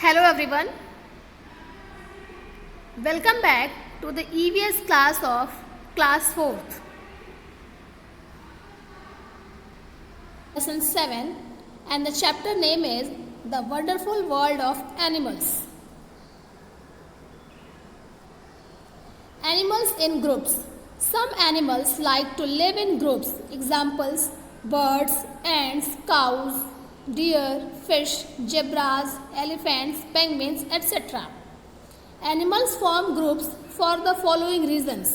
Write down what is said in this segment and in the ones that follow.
Hello everyone, welcome back to the EVS class of class 4th. Lesson 7 and the chapter name is The Wonderful World of Animals. Animals in groups. Some animals like to live in groups. Examples: birds, ants, cows, deer, fish, zebras, elephants, penguins, etc. Animals form groups for the following reasons: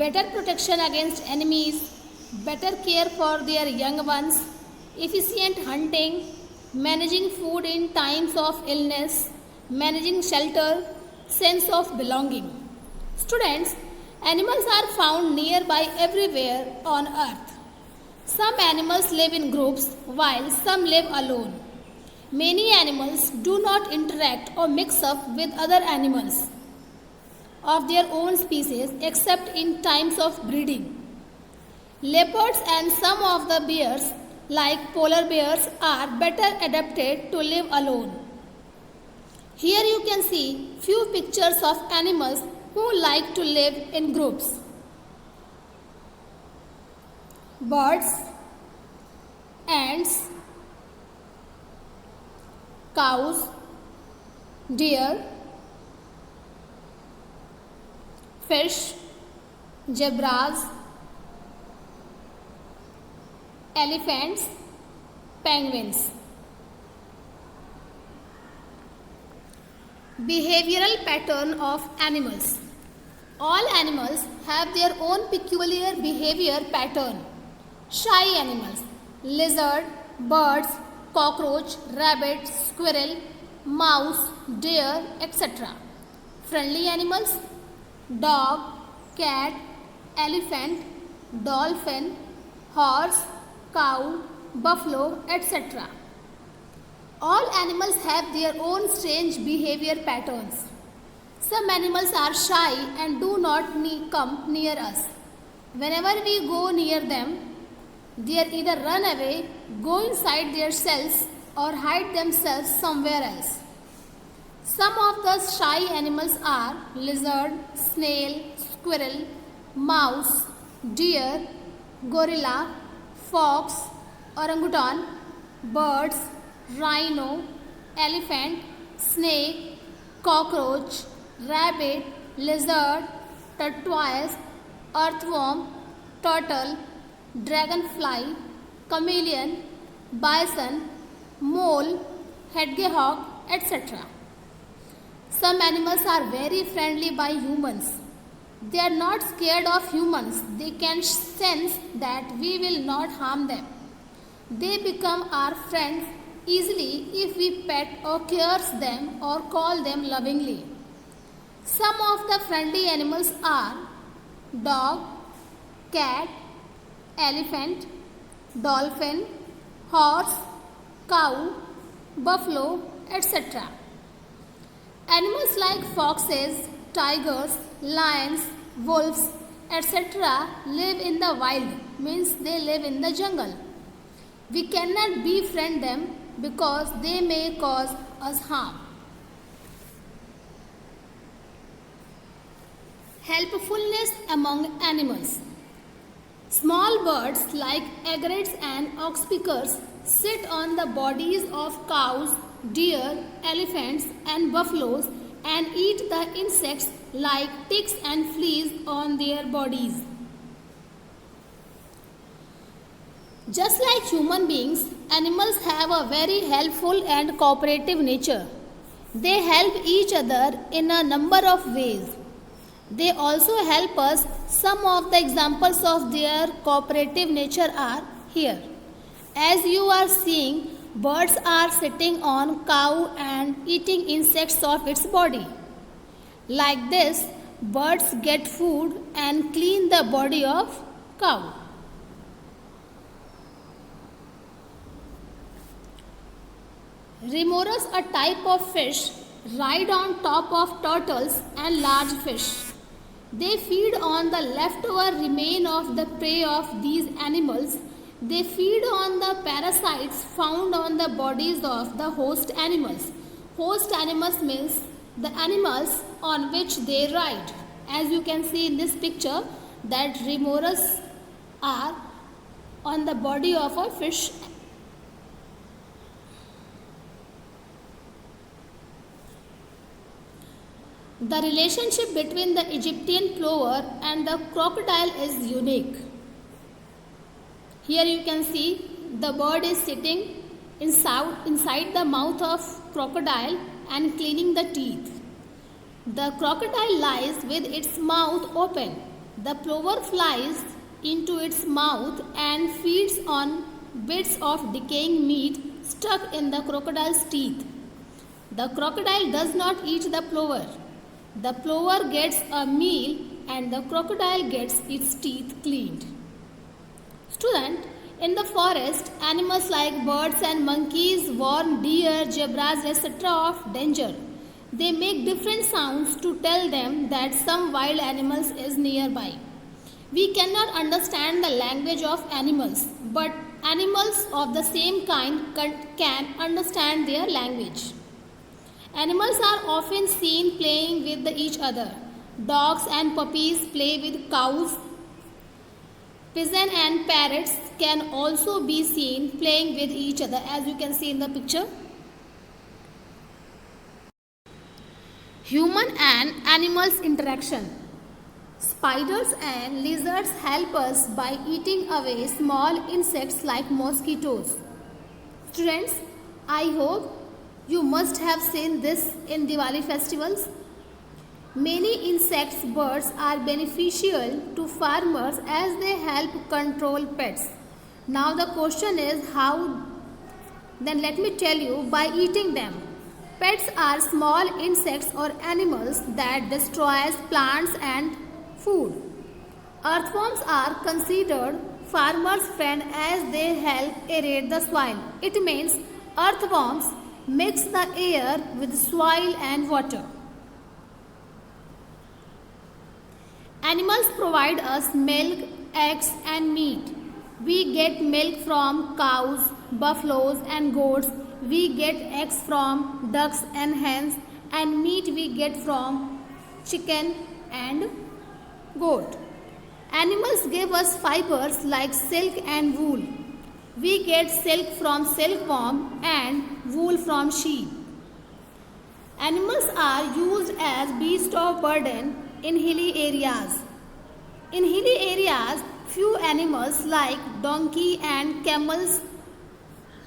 better protection against enemies, better care for their young ones, efficient hunting, managing food in times of illness, managing shelter, sense of belonging. Students, animals are found nearby everywhere on earth. Some animals live in groups while some live alone. Many animals do not interact or mix up with other animals of their own species except in times of breeding. Leopards and some of the bears, like polar bears, are better adapted to live alone. Here you can see few pictures of animals who like to live in groups. Birds, ants, cows, deer, fish, zebras, elephants, penguins. Behavioral pattern of animals. All animals have their own peculiar behavior pattern. Shy animals: lizard, birds, cockroach, rabbit, squirrel, mouse, deer, etc. Friendly animals: dog, cat, elephant, dolphin, horse, cow, buffalo, etc. All animals have their own strange behavior patterns. Some animals are shy and do not come near us. Whenever we go near them, they either run away, go inside their cells, or hide themselves somewhere else. Some of the shy animals are lizard, snail, squirrel, mouse, deer, gorilla, fox, orangutan, birds, rhino, elephant, snake, cockroach, rabbit, lizard, tortoise, earthworm, turtle, dragonfly, chameleon, bison, mole, hedgehog, etc. Some animals are very friendly by humans. They are not scared of humans. They can sense that we will not harm them. They become our friends easily if we pet or curse them or call them lovingly. Some of the friendly animals are dog, cat, elephant, dolphin, horse, cow, buffalo, etc. Animals like foxes, tigers, lions, wolves, etc. live in the wild, means they live in the jungle. We cannot befriend them because they may cause us harm. Helpfulness among animals. Small birds like egrets and oxpeckers sit on the bodies of cows, deer, elephants and buffaloes and eat the insects like ticks and fleas on their bodies. Just like human beings, animals have a very helpful and cooperative nature. They help each other in a number of ways. They also help us. Some of the examples of their cooperative nature are here. As you are seeing, birds are sitting on cow and eating insects of its body. Like this, birds get food and clean the body of cow. Remoras, a type of fish, ride on top of turtles and large fish. They feed on the leftover remain of the prey of these animals They feed on the parasites found on the bodies of the host animals. Host animals means the animals on which they ride. As you can see in this picture that remoras are on the body of a fish. The relationship between the Egyptian plover and the crocodile is unique. Here you can see the bird is sitting inside the mouth of crocodile and cleaning the teeth. The crocodile lies with its mouth open. The plover flies into its mouth and feeds on bits of decaying meat stuck in the crocodile's teeth. The crocodile does not eat the plover. The plover gets a meal and the crocodile gets its teeth cleaned. Student, in the forest, animals like birds and monkeys warn deer, zebras, etc. of danger. They make different sounds to tell them that some wild animals is nearby. We cannot understand the language of animals, but animals of the same kind can understand their language. Animals are often seen playing with each other. Dogs and puppies play with cows. Pigeons and parrots can also be seen playing with each other, as you can see in the picture. Human and animals interaction. Spiders and lizards help us by eating away small insects like mosquitoes. Students, I hope you must have seen this in Diwali festivals. Many insects, birds are beneficial to farmers as they help control pests. Now the question is how? Then let me tell you, by eating them. Pests are small insects or animals that destroys plants and food. Earthworms are considered farmers' friend as they help aerate the soil. It means earthworms mix the air with soil and water. Animals provide us milk, eggs and meat. We get milk from cows, buffaloes and goats. We get eggs from ducks and hens, and meat we get from chicken and goat. Animals give us fibers like silk and wool. We get silk from silkworm and wool from sheep. Animals are used as beasts of burden in hilly areas. In hilly areas, few animals like donkey and camels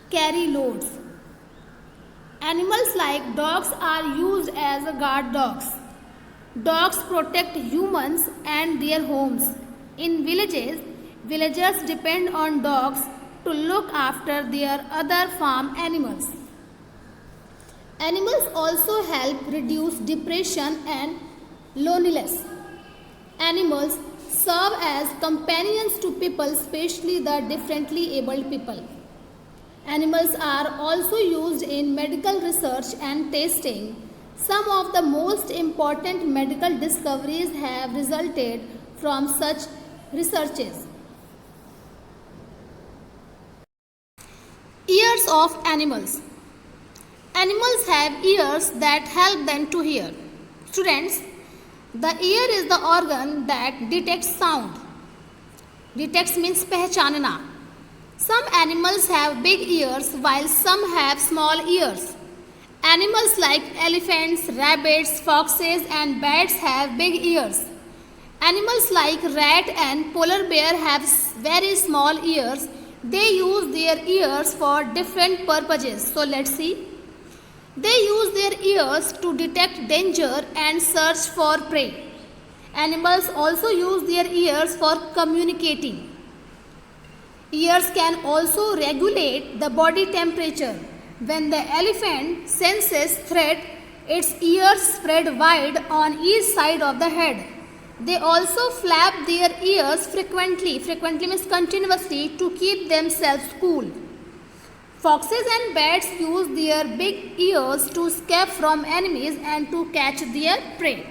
carry loads. Animals like dogs are used as guard dogs. Dogs protect humans and their homes. In villages, villagers depend on dogs to look after their other farm animals. Animals also help reduce depression and loneliness. Animals serve as companions to people, especially the differently abled people. Animals are also used in medical research and testing. Some of the most important medical discoveries have resulted from such researches. Ears of animals. Animals have ears that help them to hear. Students, the ear is the organ that detects sound. Detects means पहचानना. Some animals have big ears while some have small ears. Animals like elephants, rabbits, foxes and bats have big ears. Animals like rat and polar bear have very small ears. They use their ears for different purposes. So let's see. They use their ears to detect danger and search for prey. Animals also use their ears for communicating. Ears can also regulate the body temperature. When the elephant senses threat, its ears spread wide on each side of the head. They also flap their ears frequently. Frequently means continuously, to keep themselves cool. Foxes and bats use their big ears to escape from enemies and to catch their prey.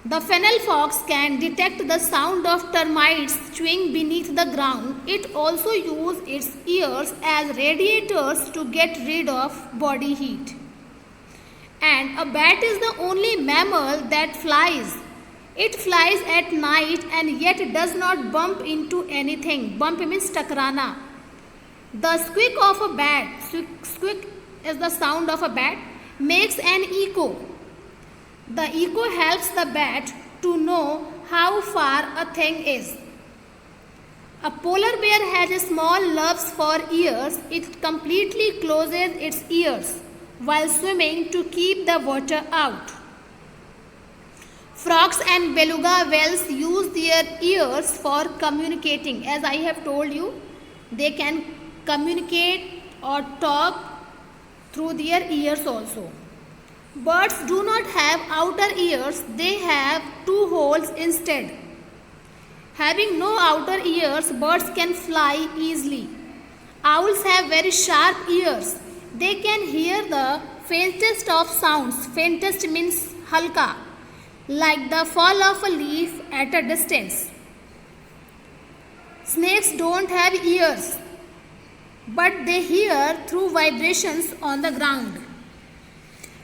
The fennel fox can detect the sound of termites chewing beneath the ground. It also uses its ears as radiators to get rid of body heat. And a bat is the only mammal that flies. It flies at night and yet does not bump into anything. Bump means takrana. The squeak of a bat, squeak is the sound of a bat, makes an echo. The echo helps the bat to know how far a thing is. A polar bear has small lobes for ears. It completely closes its ears while swimming to keep the water out. Frogs and beluga whales use their ears for communicating. As I have told you, they can communicate or talk through their ears also. Birds do not have outer ears, they have two holes instead. Having no outer ears, birds can fly easily. Owls have very sharp ears. They can hear the faintest of sounds. Faintest means halka, like the fall of a leaf at a distance. Snakes don't have ears, but they hear through vibrations on the ground.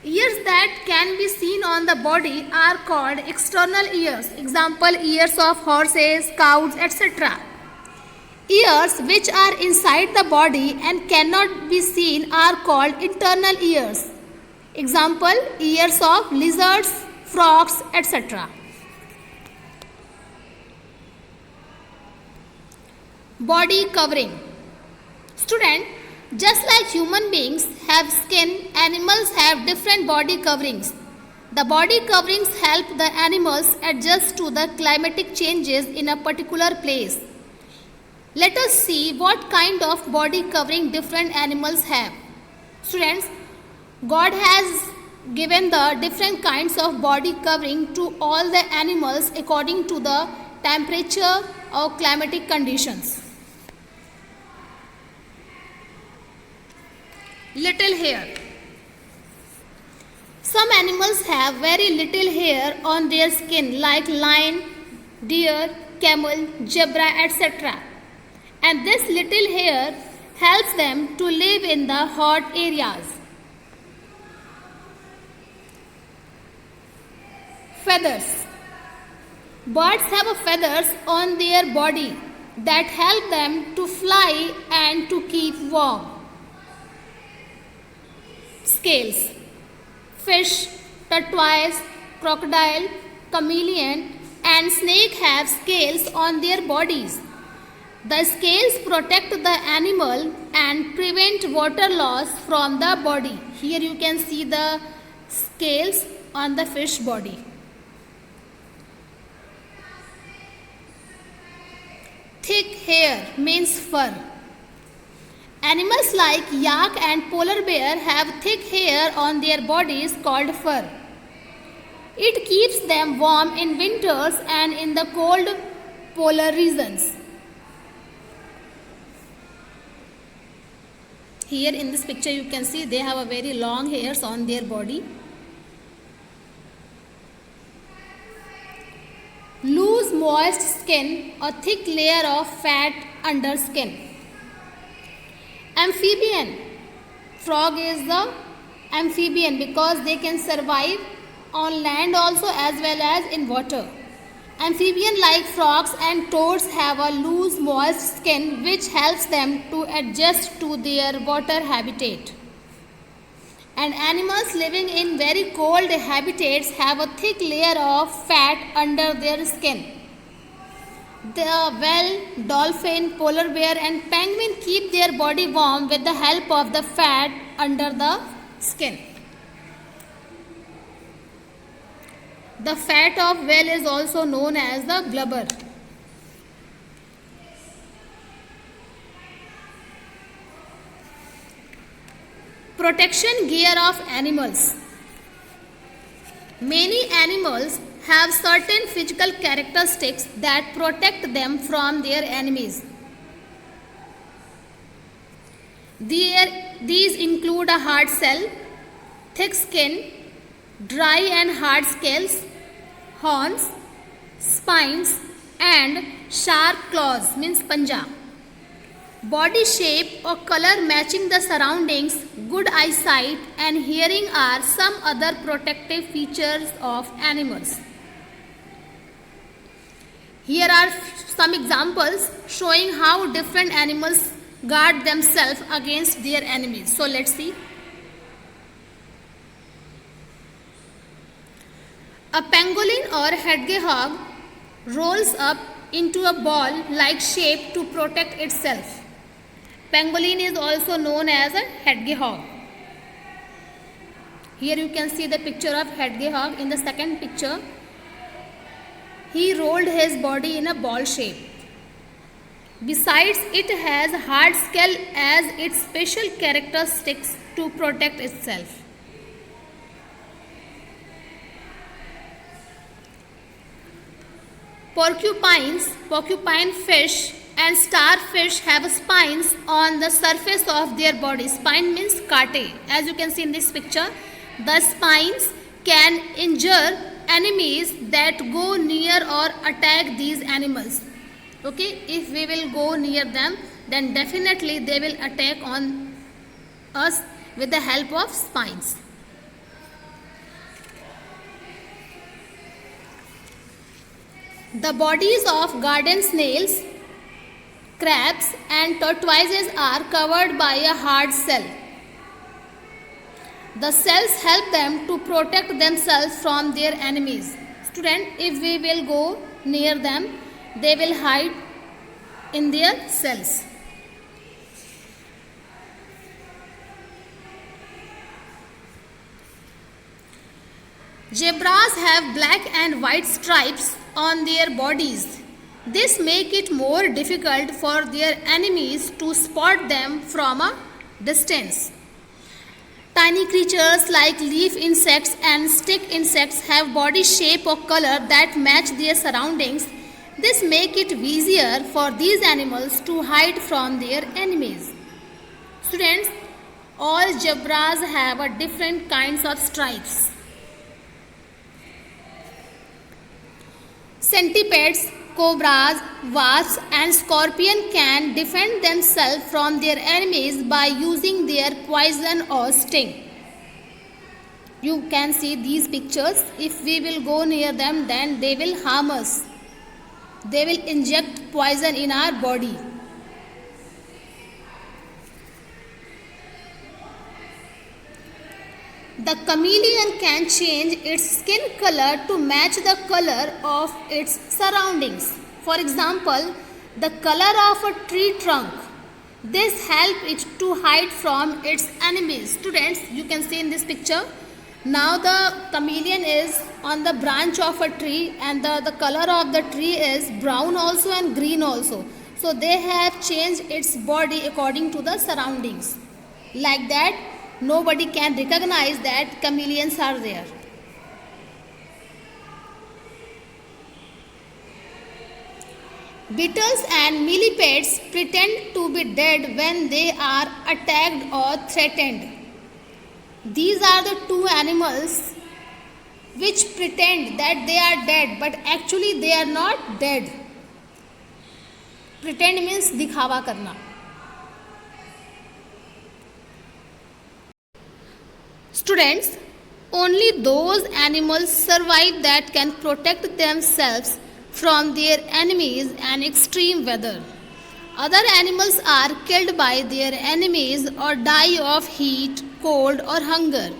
Ears that can be seen on the body are called external ears. Example, ears of horses, cows, etc. Ears which are inside the body and cannot be seen are called internal ears. Example, ears of lizards, frogs, etc. Body covering. Student, just like human beings have skin, animals have different body coverings. The body coverings help the animals adjust to the climatic changes in a particular place. Let us see what kind of body covering different animals have. Students, God has given the different kinds of body covering to all the animals according to the temperature or climatic conditions. Little hair. Some animals have very little hair on their skin like lion, deer, camel, zebra, etc. And this little hair helps them to live in the hot areas. Feathers. Birds have feathers on their body that help them to fly and to keep warm. Scales. Fish, tortoise, crocodile, chameleon and snake have scales on their bodies. The scales protect the animal and prevent water loss from the body. Here you can see the scales on the fish body. Thick hair means fur. Animals like yak and polar bear have thick hair on their bodies called fur. It keeps them warm in winters and in the cold polar regions. Here in this picture you can see they have a very long hairs on their body. Loose moist skin or thick layer of fat under skin. Amphibian. Frog is the amphibian because they can survive on land also as well as in water. Amphibian like frogs and toads have a loose moist skin which helps them to adjust to their water habitat. And animals living in very cold habitats have a thick layer of fat under their skin. The whale, dolphin, polar bear and penguin keep their body warm with the help of the fat under the skin. The fat of whale is also known as the blubber. Protection gear of animals. Many animals have certain physical characteristics that protect them from their enemies. These include a hard shell, thick skin, dry and hard scales, horns, spines and sharp claws means panja. Body shape or color matching the surroundings, good eyesight and hearing are some other protective features of animals. Here are some examples showing how different animals guard themselves against their enemies. So let's see. A pangolin or hedgehog rolls up into a ball-like shape to protect itself. Pangolin is also known as a hedgehog. Here you can see the picture of hedgehog in the second picture. He rolled his body in a ball shape. Besides, it has hard skull as its special characteristics to protect itself. Porcupine fish and starfish have spines on the surface of their body. Spine means काटे. As you can see in this picture, the spines can injure enemies that go near or attack these animals. Okay, if we will go near them, then definitely they will attack on us with the help of spines. The bodies of garden snails, crabs and tortoises are covered by a hard shell. The cells help them to protect themselves from their enemies. Student, if we will go near them, they will hide in their cells. Zebras have black and white stripes on their bodies. This makes it more difficult for their enemies to spot them from a distance. Tiny creatures like leaf insects and stick insects have body shape or color that match their surroundings. This makes it easier for these animals to hide from their enemies. Students, all zebras have a different kinds of stripes. Centipedes, cobras, wasps and scorpions can defend themselves from their enemies by using their poison or sting. You can see these pictures. If we will go near them, then they will harm us. They will inject poison in our body. The chameleon can change its skin color to match the color of its surroundings. For example, the color of a tree trunk. This helps it to hide from its enemies. Students, you can see in this picture. Now the chameleon is on the branch of a tree and the color of the tree is brown also and green also. So they have changed its body according to the surroundings. Like that, nobody can recognize that chameleons are there. Beetles and millipedes pretend to be dead when they are attacked or threatened. These are the two animals which pretend that they are dead, but actually they are not dead. Pretend means दिखावा करना. Students, only those animals survive that can protect themselves from their enemies and extreme weather. Other animals are killed by their enemies or die of heat, cold or hunger.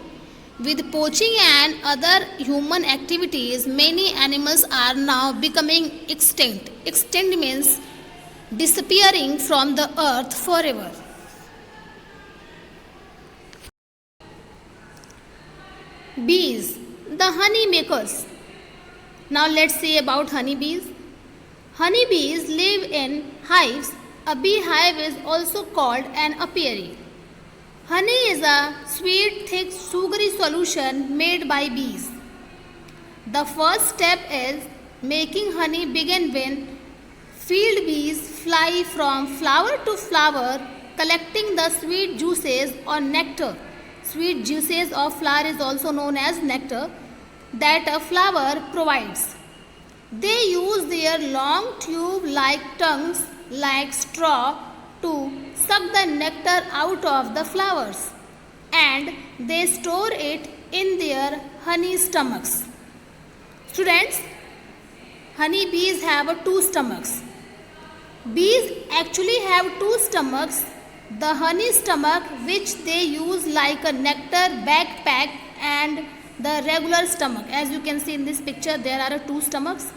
With poaching and other human activities, many animals are now becoming extinct. Extinct means disappearing from the earth forever. Bees, the honey makers. Now let's see about honeybees. Honeybees live in hives. A beehive is also called an apiary. Honey is a sweet, thick, sugary solution made by bees. The first step is making honey begin when field bees fly from flower to flower, collecting the sweet juices or nectar. Sweet juices of flower is also known as nectar that a flower provides. They use their long tube-like tongues like straw to suck the nectar out of the flowers, and they store it in their honey stomachs. Students, honey bees have two stomachs. Bees actually have two stomachs. The honey stomach, which they use like a nectar backpack, and the regular stomach. As you can see in this picture, there are two stomachs.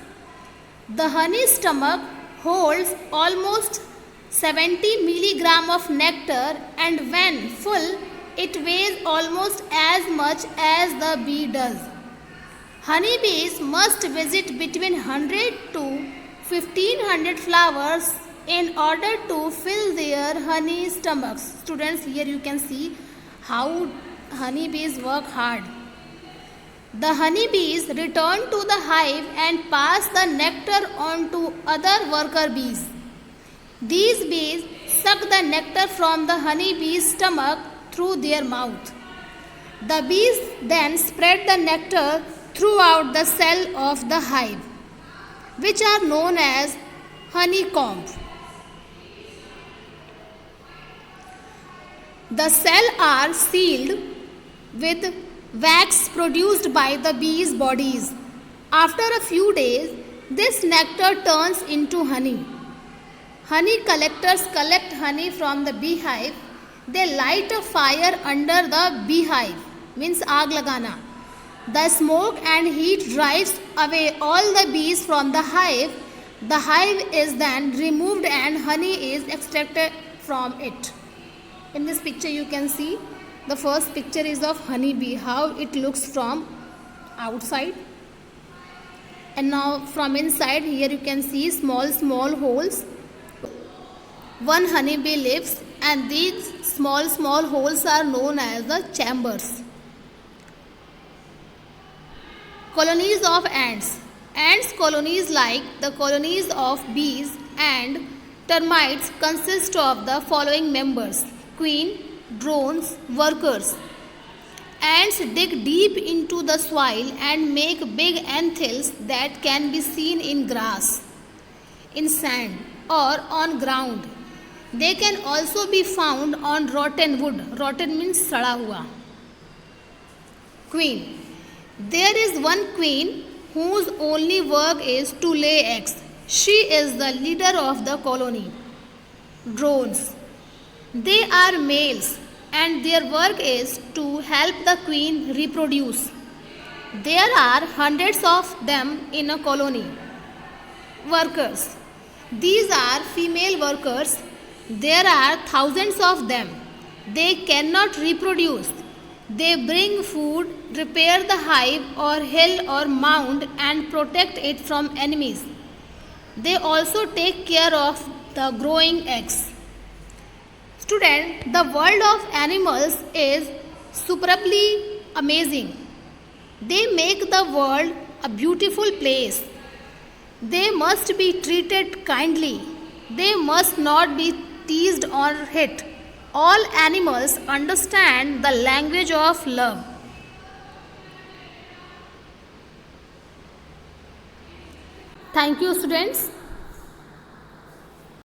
The honey stomach holds almost 70 milligram of nectar, and when full, it weighs almost as much as the bee does. Honeybees must visit between 100 to 1500 flowers in order to fill their honey stomachs. Students, here you can see how honeybees work hard. The honeybees return to the hive and pass the nectar on to other worker bees. These bees suck the nectar from the honeybee's stomach through their mouth. The bees then spread the nectar throughout the cell of the hive, which are known as honeycomb. The cells are sealed with wax produced by the bees' bodies. After a few days, this nectar turns into honey. Honey collectors collect honey from the beehive. They light a fire under the beehive, means aag lagana. The smoke and heat drives away all the bees from the hive. The hive is then removed and honey is extracted from it. In this picture you can see the first picture is of honey bee, how it looks from outside. And now from inside, here you can see small holes. One honey bee lives, and these small holes are known as the chambers. Colonies of ants. Ants colonies, like the colonies of bees and termites, consist of the following members: queen, drones, workers. Ants dig deep into the soil and make big anthills that can be seen in grass, in sand, or on ground. They can also be found on rotten wood. Rotten means sada hua. Queen. There is one queen whose only work is to lay eggs. She is the leader of the colony. Drones. They are males, and their work is to help the queen reproduce. There are hundreds of them in a colony. Workers. These are female workers. There are thousands of them. They cannot reproduce. They bring food, repair the hive or hill or mound, and protect it from enemies. They also take care of the growing eggs. Student, the world of animals is superbly amazing. They make the world a beautiful place. They must be treated kindly. They must not be teased or hit. All animals understand the language of love. Thank you, students.